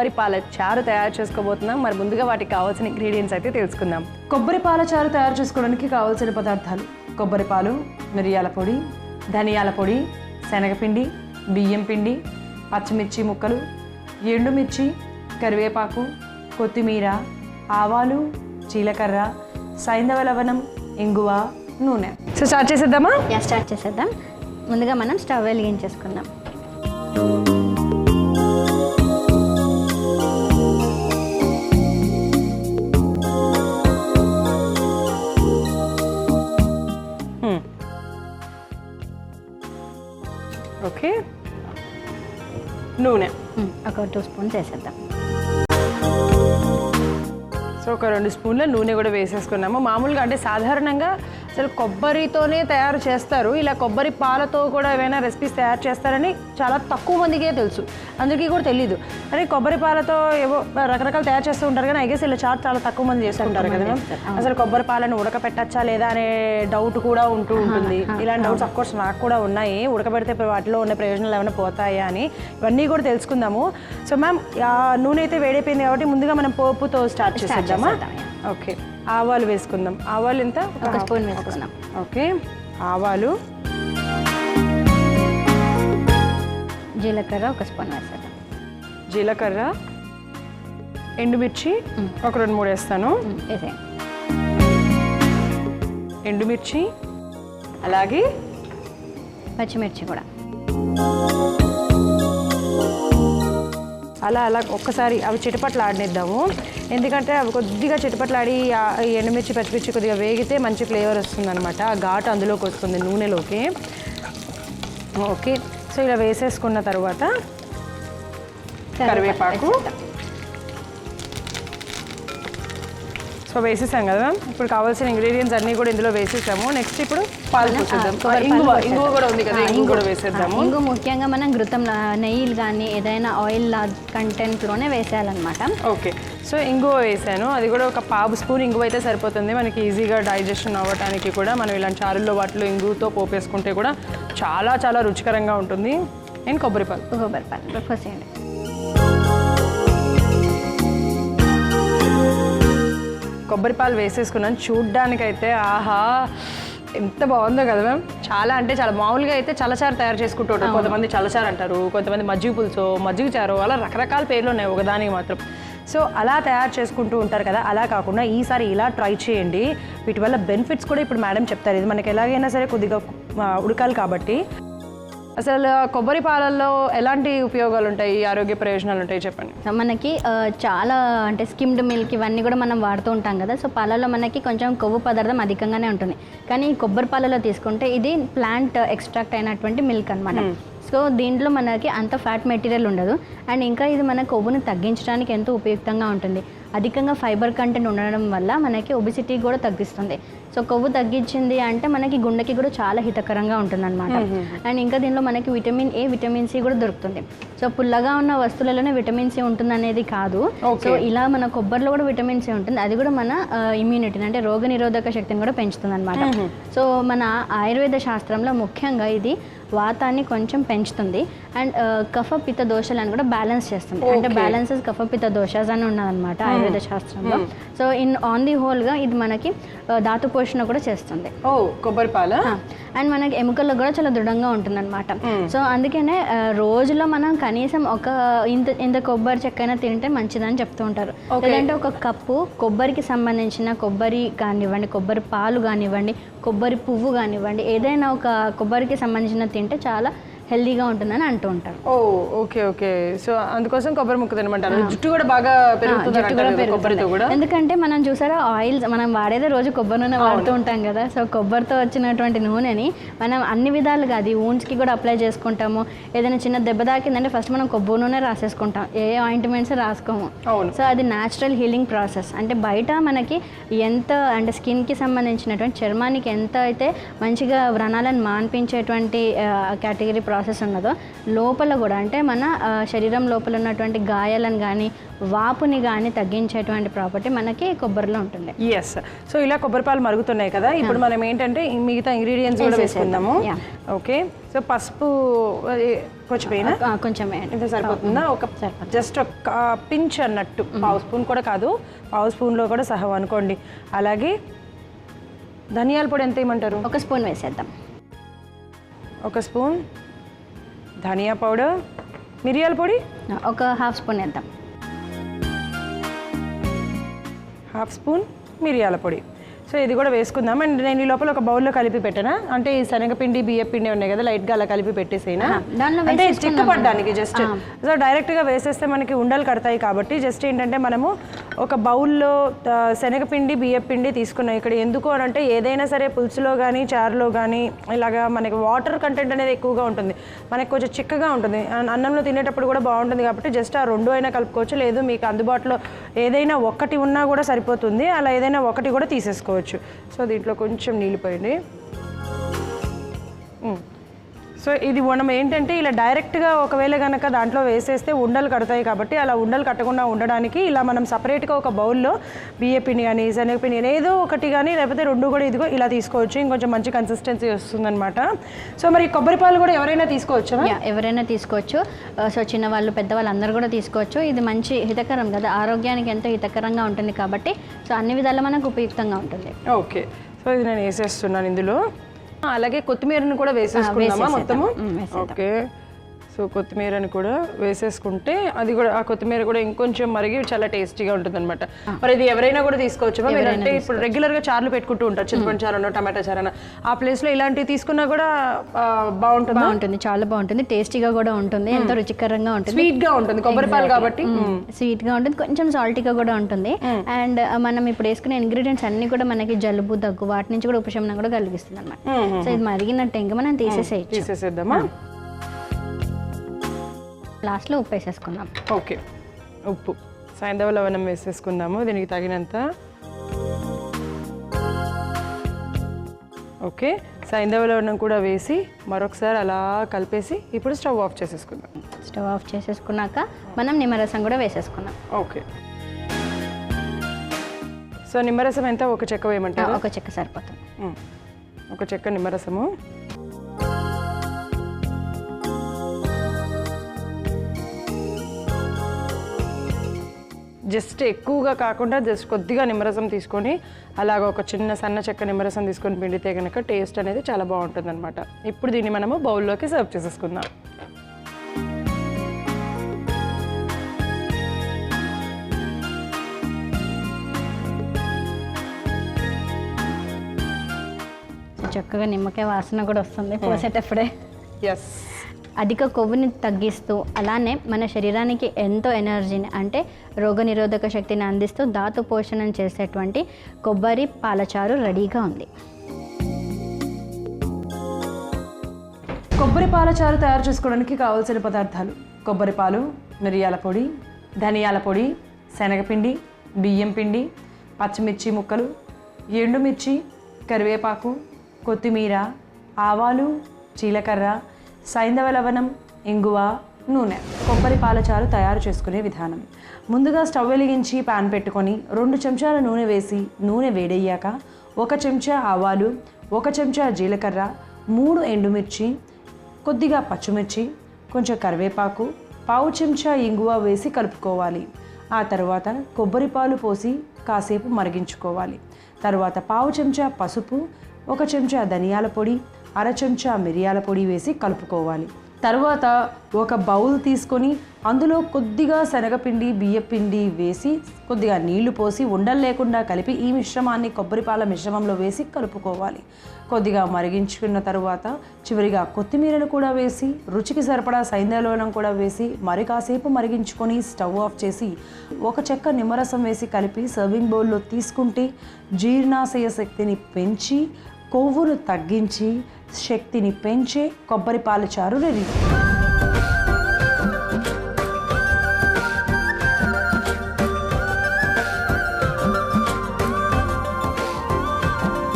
కొబ్బరి పాల చారు తయారు చేసుకోబోతున్నాం. మరి ముందుగా వాటికి కావాల్సిన ఇంగ్రీడియంట్స్ అయితే తెలుసుకుందాం. కొబ్బరి పాల చారు తయారు చేసుకోవడానికి కావాల్సిన పదార్థాలు: కొబ్బరి పాలు, మిరియాల పొడి, ధనియాల పొడి, శనగపిండి, బియ్యం పిండి, పచ్చిమిర్చి ముక్కలు, ఎండుమిర్చి, కరివేపాకు, కొత్తిమీర, ఆవాలు, జీలకర్ర, సైంధవ లవణం, ఇంగువ, నూనె. సో స్టార్ట్ చేసేద్దామా? స్టార్ట్ చేసేద్దాం. ముందుగా మనం స్టవ్ వెలిగించేసుకుందాం. ఓకే, నూనె ఒక 2 స్పూన్స్ వేసేద్దాం. సో ఒక 2 స్పూన్ల నూనె కూడా వేసేసుకున్నాము. మామూలుగా అంటే సాధారణంగా అసలు కొబ్బరితోనే తయారు చేస్తారు. ఇలా కొబ్బరి పాలతో కూడా ఏమైనా రెసిపీస్ తయారు చేస్తారని చాలా తక్కువ మందికే తెలుసు, అందరికీ కూడా తెలీదు. అంటే కొబ్బరి పాలతో ఏవో రకరకాలు తయారు చేస్తూ ఉంటారు, కానీ ఐ గెస్ ఇలా చాట్ చాలా తక్కువ మంది చేస్తుంటారు కదా మ్యామ్. అసలు కొబ్బరి పాలను ఉడకపెట్టచ్చా లేదా అనే డౌట్ కూడా ఉంటూ ఉంటుంది. ఇలాంటి డౌట్స్ అఫ్కోర్స్ నాకు కూడా ఉన్నాయి. ఉడకబెడితే వాటిలో ఉన్న ప్రయోజనాలు ఏమైనా పోతాయా అని ఇవన్నీ కూడా తెలుసుకుందాము. సో మ్యామ్, నూనె అయితే వేడైపోయింది కాబట్టి ముందుగా మనం పోపుతో స్టార్ట్ చేసేద్దామా? ఓకే, ఆవాలు వేసుకుందాం. ఆవాలు ఎంత? 1 స్పూన్ వేసుకుందాం. ఓకే, ఆవాలు, జీలకర్ర 1 స్పూన్ వేసేద్దాం. జీలకర్ర, ఎండుమిర్చి ఒక 2-3 వేస్తాను. ఎండుమిర్చి, అలాగే పచ్చిమిర్చి కూడా. అలా ఒక్కసారి అవి చిటపట్లు ఆడనిద్దాము. ఎందుకంటే అవి కొద్దిగా చిటపట్లాడి ఎండుమిర్చి పచ్చిమిర్చి కొద్దిగా వేగితే మంచి ఫ్లేవర్ వస్తుంది అనమాట. ఆ ఘాటు అందులోకి వస్తుంది నూనెలోకి. ఓకే, సో ఇలా వేసేసుకున్న తర్వాత కరివేపాకు సో వేసేసాం కదా. ఇప్పుడు కావాల్సిన ఇంగ్రీడియంట్స్ అన్నీ కూడా ఇందులో వేసేసాము. నెక్స్ట్ ఇప్పుడు పాలు పోసేద్దాం. ఇంగువ కూడా ఉంది కదా, ఇంగువ కూడా వేసేద్దాము. ఇంగువ ముఖ్యంగా మనం ఘృతం, నెయ్యిలు కానీ ఏదైనా ఆయిల్ కంటెంట్లోనే వేసేయాలన్నమాట. ఓకే, సో ఇంగువ వేసాను. అది కూడా ఒక 1/2 స్పూన్ ఇంగువ అయితే సరిపోతుంది. మనకి ఈజీగా డైజెషన్ అవ్వడానికి కూడా మనం ఇలాంటి చారుల్లో వాటిలో ఇంగువతో పోపేసుకుంటే కూడా చాలా చాలా రుచికరంగా ఉంటుంది. అండ్ కొబ్బరిపాలు పోసేయండి. కొబ్బరిపాలు వేసేసుకున్నాను. చూడ్డానికైతే ఆహా ఎంత బాగుందో కదా మ్యామ్. చాలా అంటే చాలా మామూలుగా అయితే చల్లచారు తయారు చేసుకుంటూ ఉంటారు. కొంతమంది చల్లచారు అంటారు, కొంతమంది మజ్జిగ పులుసు, మజ్జిగ చారు, అలా రకరకాల పేర్లు ఉన్నాయి ఒకదానికి మాత్రం. సో అలా తయారు చేసుకుంటూ ఉంటారు కదా, అలా కాకుండా ఈసారి ఇలా ట్రై చేయండి. వీటి వల్ల బెనిఫిట్స్ కూడా ఇప్పుడు మేడం చెప్తారు. ఇది మనకి ఎలాగైనా సరే కొద్దిగా ఉడకాలి కాబట్టి. అసలు కొబ్బరి పాలల్లో ఎలాంటి ఉపయోగాలు ఉంటాయి, ఆరోగ్య ప్రయోజనాలు ఉంటాయి చెప్పండి. మనకి చాలా అంటే స్కిమ్డ్ మిల్క్ ఇవన్నీ కూడా మనం వాడుతూ ఉంటాం కదా. సో పాలలో మనకి కొంచెం కొవ్వు పదార్థం అధికంగానే ఉంటుంది. కానీ కొబ్బరి పాలలో తీసుకుంటే ఇది ప్లాంట్ ఎక్స్ట్రాక్ట్ అయినటువంటి మిల్క్ అనమాట. సో దీంట్లో మనకి అంత ఫ్యాట్ మెటీరియల్ ఉండదు. అండ్ ఇంకా ఇది మన కొవ్వును తగ్గించడానికి ఎంతో ఉపయుక్తంగా ఉంటుంది. అధికంగా ఫైబర్ కంటెంట్ ఉండడం వల్ల మనకి ఒబిసిటీ కూడా తగ్గిస్తుంది. సో కొవ్వు తగ్గించింది అంటే మనకి గుండెకి కూడా చాలా హితకరంగా ఉంటుంది అనమాట. అండ్ ఇంకా దీనిలో మనకి విటమిన్ ఏ, విటమిన్ సి కూడా దొరుకుతుంది. సో పుల్లగా ఉన్న వస్తువులలోనే విటమిన్ సి ఉంటుంది అనేది కాదు. సో ఇలా మన కొబ్బరిలో కూడా విటమిన్ సి ఉంటుంది. అది కూడా మన ఇమ్యూనిటీని అంటే రోగ నిరోధక శక్తిని కూడా పెంచుతుంది అనమాట. సో మన ఆయుర్వేద శాస్త్రంలో ముఖ్యంగా ఇది వాతాన్ని కొంచెం పెంచుతుంది. అండ్ కఫ పిత్త దోషాలను కూడా బ్యాలెన్స్ చేస్తుంది. అంటే బ్యాలెన్సెస్ కఫ పిత్త దోషాస్ అని ఉన్నదన్నమాట ఆయుర్వేద శాస్త్రంలో. సో ఆన్ ది హోల్గా ఇది మనకి ధాతు పోషణ కూడా చేస్తుంది. కొబ్బరి పాలు అండ్ మనకి ఎముకల్లో కూడా చాలా దృఢంగా ఉంటుంది అనమాట. సో అందుకనే రోజులో మనం కనీసం ఇంత కొబ్బరి చెక్కైనా తింటే మంచిదని చెప్తూ ఉంటారు. లేదంటే ఒక కప్పు కొబ్బరికి సంబంధించిన కొబ్బరి కానివ్వండి, కొబ్బరి పాలు కానివ్వండి, కొబ్బరి పువ్వు కానివ్వండి, ఏదైనా ఒక కొబ్బరికి సంబంధించిన తింటే చాలా హెల్దీగా ఉంటుందని అంటూ ఉంటారు. Okay okay. సో అందుకోసం కొబ్బరి ముక్క తినమంటారు. జుట్టు కూడా బాగా పెరుగుతుంది కొబ్బరితో కూడా. ఎందుకంటే మనం చూసారా ఆయిల్స్ మనం వాడేదే రోజు కొబ్బరి నూనె వాడుతూ ఉంటాం కదా. సో కొబ్బరితో వచ్చినటువంటి నూనెని మనం అన్ని విధాలుగా అది ఊన్స్కి కూడా అప్లై చేసుకుంటాము. ఏదైనా చిన్న దెబ్బ తాకిందంటే ఫస్ట్ మనం కొబ్బరి నూనె రాసేసుకుంటాం, ఏ ఆయింట్మెంట్స్ రాసుకోము. సో అది న్యాచురల్ హీలింగ్ ప్రాసెస్. అంటే బయట మనకి ఎంత అంటే స్కిన్కి సంబంధించినటువంటి చర్మానికి ఎంత అయితే మంచిగా వ్రణాలను మాన్పించేటువంటి కేటగిరీ ప్రాసెస్ ఉన్నదో లోపల కూడా అంటే మన శరీరం లోపల ఉన్నటువంటి గాయాలను కానీ వాపుని కానీ తగ్గించేటువంటి ప్రాపర్టీ మనకి కొబ్బరిలో ఉంటుంది. ఎస్. సో ఇలా కొబ్బరి పాలు మరుగుతున్నాయి కదా, ఇప్పుడు మనం ఏంటంటే మిగతా ఇంగ్రీడియంట్స్ కూడా వేసుకుందాము. ఓకే. సో పసుపు కొంచెం కొంచెం ఇంత సరిపోతుందా? ఒక జస్ట్ ఒక పించ్ అన్నట్టు, పావు స్పూన్ కూడా కాదు, పావు స్పూన్లో కూడా సహా అనుకోండి. అలాగే ధనియాల పొడి ఎంత ఏమంటారు? ఒక స్పూన్ వేసేద్దాం. ఒక స్పూన్ ధనియా పౌడర్. మిరియాల పొడి ఒక హాఫ్ స్పూన్ వేద్దాం. హాఫ్ స్పూన్ మిరియాల పొడి. సో ఇది కూడా వేసుకుందాం. అండ్ నేను ఈ లోపల ఒక బౌల్లో కలిపి పెట్టానా, అంటే ఈ శనగపిండి బియ్య పిండి ఉన్నాయి కదా, లైట్గా అలా కలిపి పెట్టేసేనా, అంటే చిక్కపడ్డానికి జస్ట్. సో డైరెక్ట్గా వేసేస్తే మనకి ఉండలు కడతాయి కాబట్టి జస్ట్ ఏంటంటే మనము ఒక బౌల్లో శనగపిండి బియ్య పిండి తీసుకున్నాం. ఇక్కడ ఎందుకు అని అంటే ఏదైనా సరే పులుసులో కానీ చారులో కానీ ఇలాగా మనకి వాటర్ కంటెంట్ అనేది ఎక్కువగా ఉంటుంది, మనకి కొంచెం చిక్కగా ఉంటుంది, అన్నంలో తినేటప్పుడు కూడా బాగుంటుంది కాబట్టి జస్ట్ ఆ రెండు అయినా కలుపుకోవచ్చు. లేదు మీకు అందుబాటులో ఏదైనా ఒకటి ఉన్నా కూడా సరిపోతుంది, అలా ఏదైనా ఒకటి కూడా తీసేసుకోవచ్చు. సో దీంట్లో కొంచెం నీళ్ళు పోయండి. సో ఇది మనం ఏంటంటే ఇలా డైరెక్ట్గా ఒకవేళ కనుక దాంట్లో వేసేస్తే ఉండలు కడతాయి కాబట్టి అలా ఉండలు కట్టకుండా ఉండడానికి ఇలా మనం సపరేట్గా ఒక బౌల్లో బియ్య పిండి కానీ శనగపిండి కానీ ఏదో ఒకటి కానీ లేకపోతే రెండు కూడా ఇదిగో ఇలా తీసుకోవచ్చు. ఇంకొంచెం మంచి కన్సిస్టెన్సీ వస్తుందన్నమాట. సో మరి కొబ్బరి పాలు కూడా ఎవరైనా తీసుకోవచ్చు? ఎవరైనా తీసుకోవచ్చు. సో చిన్నవాళ్ళు పెద్దవాళ్ళు అందరూ కూడా తీసుకోవచ్చు. ఇది మంచి హితకరం కదా, ఆరోగ్యానికి ఎంతో హితకరంగా ఉంటుంది కాబట్టి సో అన్ని విధాలా మనకు ఉపయుక్తంగా ఉంటుంది. ఓకే. సో ఇది నేను వేసేస్తున్నాను ఇందులో. అలాగే కొత్తిమీరని కూడా వేసేసుకుందామా మొత్తము? ఓకే. సో కొత్తిమీరని కూడా వేసేసుకుంటే అది కూడా ఆ కొత్తిమీర కూడా ఇంకొంచెం మరిగి చాలా టేస్టీగా ఉంటుంది అనమాట. మరి ఇది ఎవరైనా కూడా తీసుకోవచ్చు. అంటే ఇప్పుడు రెగ్యులర్గా చారులు పెట్టుకుంటూ ఉంటారు, చింతపండు చారనో టమాటా చారనో, ఆ ప్లేస్లో ఇలాంటివి తీసుకున్నా కూడా బాగుంటుంది, చాలా బాగుంటుంది, టేస్టీగా కూడా ఉంటుంది, ఎంతో రుచికరంగా ఉంటుంది, స్వీట్గా ఉంటుంది, కొబ్బరి పాలు కాబట్టి స్వీట్గా ఉంటుంది, కొంచెం సాల్టీగా కూడా ఉంటుంది. అండ్ మనం ఇప్పుడు వేసుకునే ఇంగ్రీడియంట్స్ అన్ని కూడా మనకి జలుబు దగ్గు వాటి నుంచి కూడా ఉపశమనం కూడా కలిగిస్తుంది అనమాట. సో ఇది మరిగినట్టు ఇంకా మనం తీసేసేద్దామా? లాస్ట్లో ఉప్పు వేసేసుకుందాం. ఓకే. ఉప్పు సైంధవ లవణం వేసేసుకుందాము దీనికి తగినంత. ఓకే. సైంధవ లవణం కూడా వేసి మరొకసారి అలా కలిపేసి ఇప్పుడు స్టవ్ ఆఫ్ చేసేసుకుందాం. స్టవ్ ఆఫ్ చేసేసుకున్నాక మనం నిమ్మరసం కూడా వేసేసుకుందాం. ఓకే. సో నిమ్మరసం ఎంత? ఒక చెక్క వేయమంటారు? ఒక చెక్క సరిపోతుంది. ఒక చెక్క నిమ్మరసము. జస్ట్ ఎక్కువగా కాకుండా జస్ట్ కొద్దిగా నిమ్మరసం తీసుకొని అలాగ ఒక చిన్న సన్న చెక్క నిమ్మరసం తీసుకొని పిండితే కనుక టేస్ట్ అనేది చాలా బాగుంటుంది అనమాట. ఇప్పుడు దీన్ని మనము బౌల్లోకి సర్వ్ చేసేసుకుందాం. చక్కగా నిమ్మకాయ వాసన కూడా వస్తుంది పోసేటప్పుడే. ఎస్. అధిక కొవ్వుని తగ్గిస్తూ అలానే మన శరీరానికి ఎంతో ఎనర్జీని అంటే రోగనిరోధక శక్తిని అందిస్తూ ధాతు పోషణం చేసేటువంటి కొబ్బరి పాలచారు రెడీగా ఉంది. కొబ్బరి పాలచారు తయారు చేసుకోవడానికి కావాల్సిన పదార్థాలు: కొబ్బరి పాలు, మిరియాల పొడి, ధనియాల పొడి, శనగపిండి, బియ్యం పిండి, పచ్చిమిర్చి ముక్కలు, ఎండుమిర్చి, కరివేపాకు, కొత్తిమీర, ఆవాలు, జీలకర్ర, సైంధవ లవణం, ఇంగువ, నూనె. కొబ్బరి పాలచారు తయారు చేసుకునే విధానం: ముందుగా స్టవ్ వెలిగించి పాన్ పెట్టుకొని 2 చెంచాల నూనె వేసి నూనె వేడయ్యాక 1 చెంచా ఆవాలు, 1 చెంచా జీలకర్ర, 3 ఎండుమిర్చి, కొద్దిగా పచ్చిమిర్చి, కొంచెం కరివేపాకు, పావు చెంచా ఇంగువ వేసి కలుపుకోవాలి. ఆ తర్వాత కొబ్బరి పాలు పోసి కాసేపు మరిగించుకోవాలి. తర్వాత పావు చెంచా పసుపు, 1 చెంచా ధనియాల పొడి, 1/2 చెంచా మిరియాల పొడి వేసి కలుపుకోవాలి. తర్వాత ఒక బౌల్ తీసుకొని అందులో కొద్దిగా శనగపిండి బియ్యపిండి వేసి కొద్దిగా నీళ్లు పోసి ఉండలు లేకుండా కలిపి ఈ మిశ్రమాన్ని కొబ్బరిపాల మిశ్రమంలో వేసి కలుపుకోవాలి. కొద్దిగా మరిగించుకున్న తర్వాత చివరిగా కొత్తిమీరను కూడా వేసి రుచికి సరిపడా సైంధవ కూడా వేసి మరి కాసేపు మరిగించుకొని స్టవ్ ఆఫ్ చేసి 1 చెక్క నిమ్మరసం వేసి కలిపి సర్వింగ్ బౌల్లో తీసుకుంటే జీర్ణాశయ శక్తిని పెంచి కొవ్వును తగ్గించి శక్తిని పెంచే కొబ్బరి పాలచారు రెడీ.